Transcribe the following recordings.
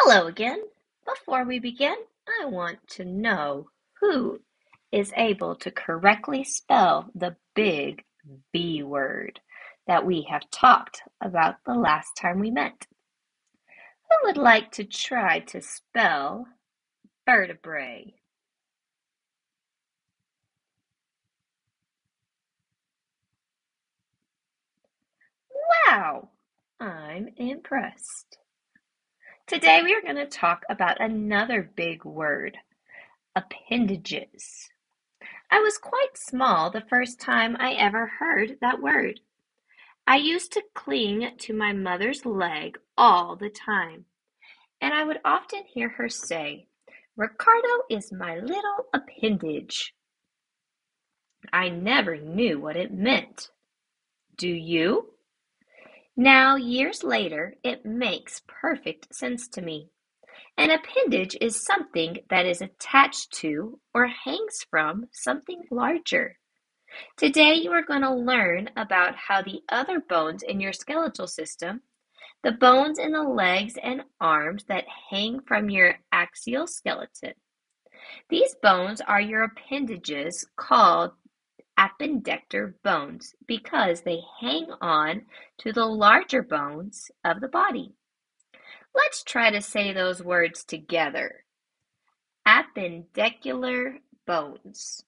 Hello again. Before we begin, I want to know who is able to correctly spell the big B word that we have talked about the last time we met. Who would like to try to spell vertebrae? Wow, I'm impressed. Today we are going to talk about another big word, appendages. I was quite small the first time I ever heard that word. I used to cling to my mother's leg all the time, and I would often hear her say, "Ricardo is my little appendage." I never knew what it meant. Do you? Now, years later, it makes perfect sense to me. An appendage is something that is attached to or hangs from something larger. Today, you are going to learn about how the other bones in your skeletal system, the bones in the legs and arms that hang from your axial skeleton. These bones are your appendages called appendicular bones because they hang on to the larger bones of the body. Let's try to say those words together. Appendicular bones.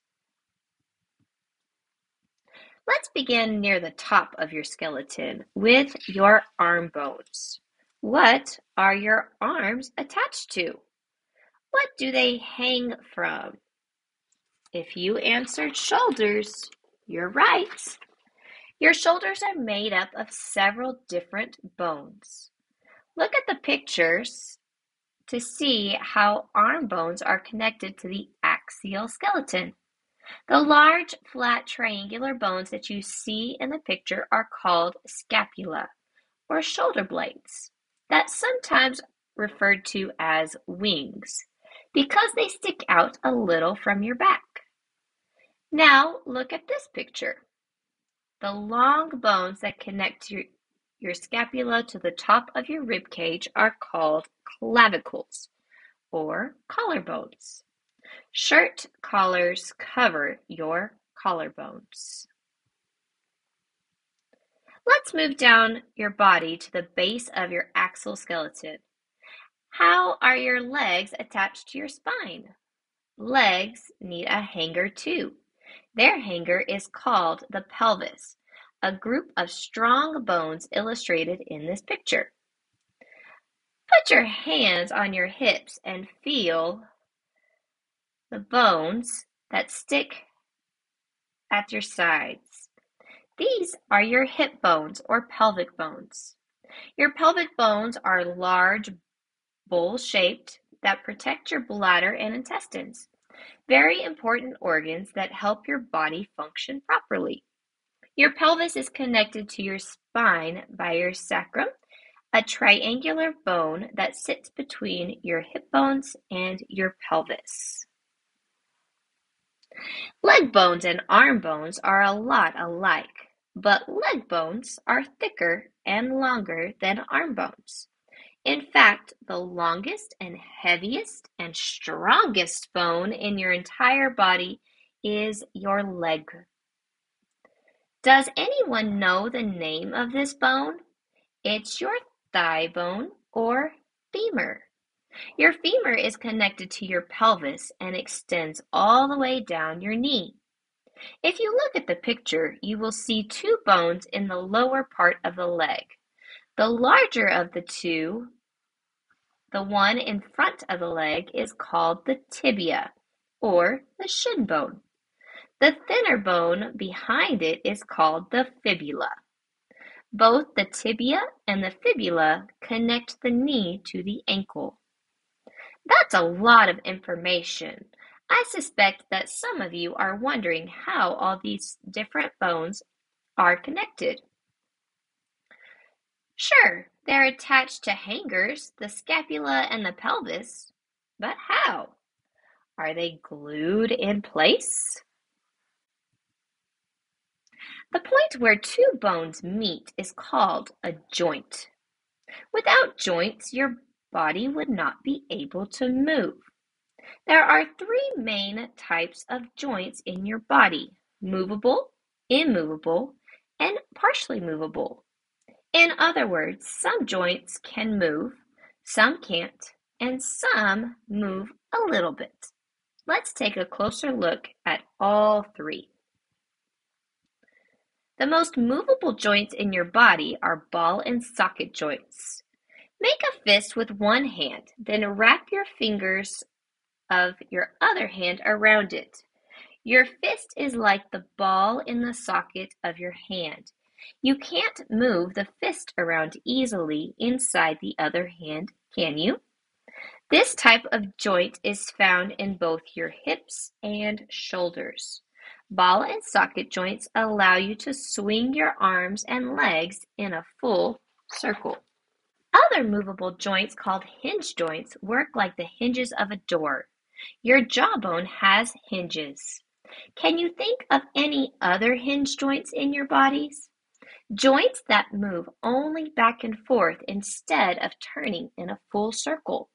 Let's begin near the top of your skeleton with your arm bones. What are your arms attached to? What do they hang from? If you answered shoulders, you're right. Your shoulders are made up of several different bones. Look at the pictures to see how arm bones are connected to the axial skeleton. The large, flat, triangular bones that you see in the picture are called scapula, or shoulder blades, that's sometimes referred to as wings, because they stick out a little from your back. Now look at this picture. The long bones that connect your scapula to the top of your rib cage are called clavicles, or collarbones. Shirt collars cover your collarbones. Let's move down your body to the base of your axial skeleton. How are your legs attached to your spine? Legs need a hanger too. Their hanger is called the pelvis, a group of strong bones illustrated in this picture. Put your hands on your hips and feel the bones that stick at your sides. These are your hip bones or pelvic bones. Your pelvic bones are large, bowl-shaped that protect your bladder and intestines, very important organs that help your body function properly. Your pelvis is connected to your spine by your sacrum, a triangular bone that sits between your hip bones and your pelvis. Leg bones and arm bones are a lot alike, but leg bones are thicker and longer than arm bones. In fact, the longest and heaviest and strongest bone in your entire body is your leg. Does anyone know the name of this bone? It's your thigh bone or femur. Your femur is connected to your pelvis and extends all the way down your knee. If you look at the picture, you will see two bones in the lower part of the leg. The larger of the two, the one in front of the leg, is called the tibia, or the shin bone. The thinner bone behind it is called the fibula. Both the tibia and the fibula connect the knee to the ankle. That's a lot of information. I suspect that some of you are wondering how all these different bones are connected. Sure, they're attached to hangers, the scapula and the pelvis, but how? Are they glued in place? The point where two bones meet is called a joint. Without joints, your body would not be able to move. There are three main types of joints in your body: movable, immovable, and partially movable. In other words, some joints can move, some can't, and some move a little bit. Let's take a closer look at all three. The most movable joints in your body are ball and socket joints. Make a fist with one hand, then wrap your fingers of your other hand around it. Your fist is like the ball in the socket of your hand. You can't move the fist around easily inside the other hand, can you? This type of joint is found in both your hips and shoulders. Ball and socket joints allow you to swing your arms and legs in a full circle. Other movable joints called hinge joints work like the hinges of a door. Your jawbone has hinges. Can you think of any other hinge joints in your bodies? Joints that move only back and forth instead of turning in a full circle.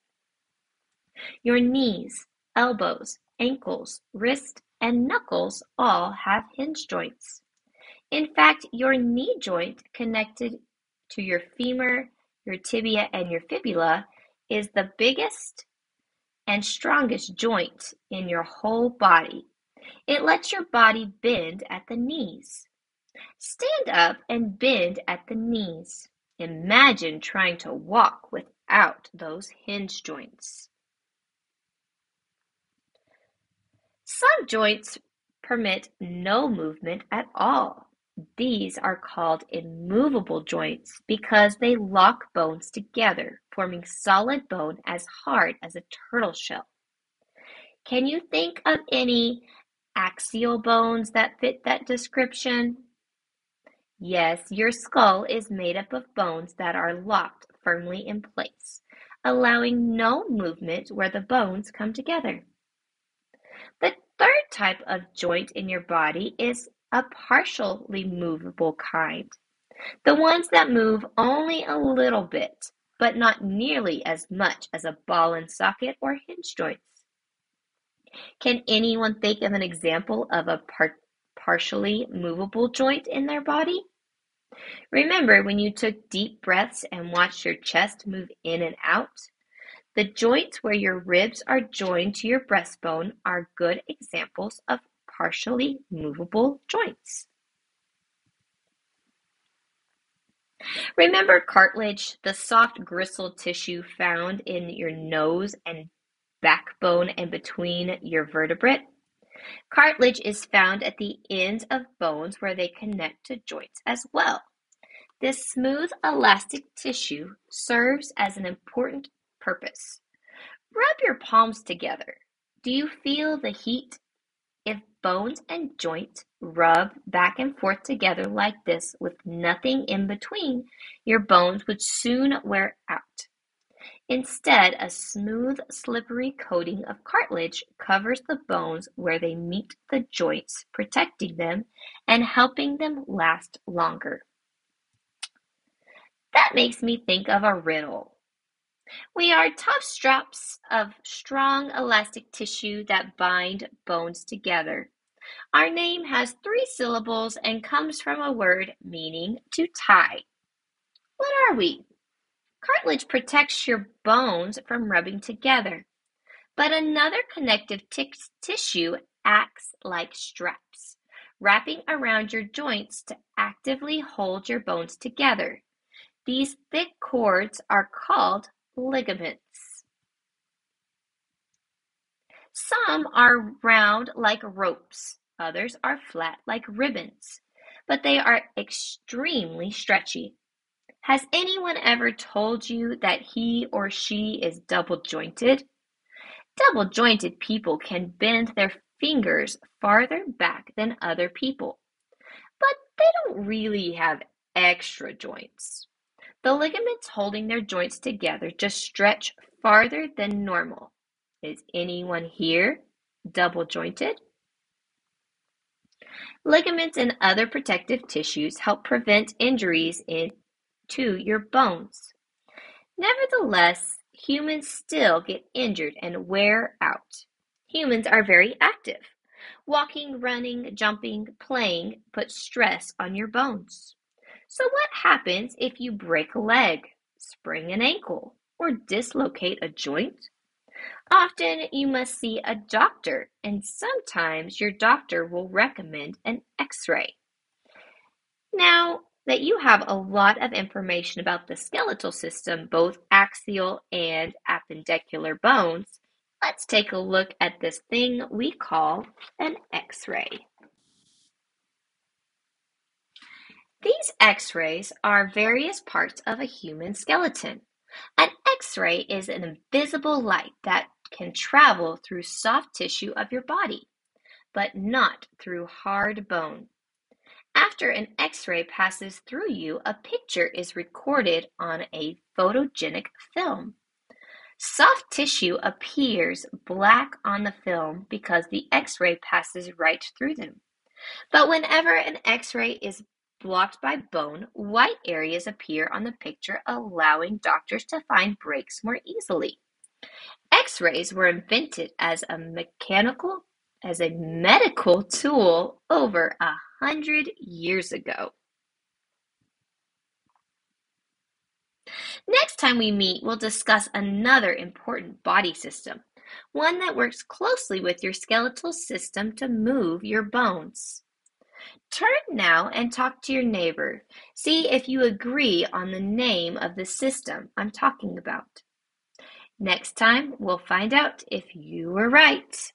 Your knees, elbows, ankles, wrists, and knuckles all have hinge joints. In fact, your knee joint connected to your femur, your tibia, and your fibula is the biggest and strongest joint in your whole body. It lets your body bend at the knees. Stand up and bend at the knees. Imagine trying to walk without those hinge joints. Some joints permit no movement at all. These are called immovable joints because they lock bones together, forming solid bone as hard as a turtle shell. Can you think of any axial bones that fit that description? Yes, your skull is made up of bones that are locked firmly in place, allowing no movement where the bones come together. The third type of joint in your body is a partially movable kind, the ones that move only a little bit, but not nearly as much as a ball and socket or hinge joints. Can anyone think of an example of a partially movable joint in their body? Remember when you took deep breaths and watched your chest move in and out? The joints where your ribs are joined to your breastbone are good examples of partially movable joints. Remember cartilage, the soft gristle tissue found in your nose and backbone and between your vertebrae? Cartilage is found at the ends of bones where they connect to joints as well. This smooth, elastic tissue serves as an important purpose. Rub your palms together. Do you feel the heat? If bones and joints rub back and forth together like this with nothing in between, your bones would soon wear out. Instead, a smooth, slippery coating of cartilage covers the bones where they meet the joints, protecting them and helping them last longer. That makes me think of a riddle. We are tough straps of strong elastic tissue that bind bones together. Our name has 3 syllables and comes from a word meaning to tie. What are we? Cartilage protects your bones from rubbing together, but another connective tissue acts like straps, wrapping around your joints to actively hold your bones together. These thick cords are called ligaments. Some are round like ropes, others are flat like ribbons, but they are extremely stretchy. Has anyone ever told you that he or she is double-jointed? Double-jointed people can bend their fingers farther back than other people, but they don't really have extra joints. The ligaments holding their joints together just stretch farther than normal. Is anyone here double-jointed? Ligaments and other protective tissues help prevent injuries to your bones. Nevertheless, humans still get injured and wear out. Humans are very active. Walking, running, jumping, playing puts stress on your bones. So, what happens if you break a leg, sprain an ankle, or dislocate a joint? Often you must see a doctor, and sometimes your doctor will recommend an x ray. Now that you have a lot of information about the skeletal system, both axial and appendicular bones, let's take a look at this thing we call an x ray. These x-rays are various parts of a human skeleton. An x-ray is an invisible light that can travel through soft tissue of your body, but not through hard bone. After an x-ray passes through you, a picture is recorded on a photogenic film. Soft tissue appears black on the film because the x-ray passes right through them. But whenever an x-ray is blocked by bone, white areas appear on the picture, allowing doctors to find breaks more easily. X-rays were invented as a medical tool over 100 years ago. Next time we meet, we'll discuss another important body system, one that works closely with your skeletal system to move your bones. Turn now and talk to your neighbor. See if you agree on the name of the system I'm talking about. Next time, we'll find out if you were right.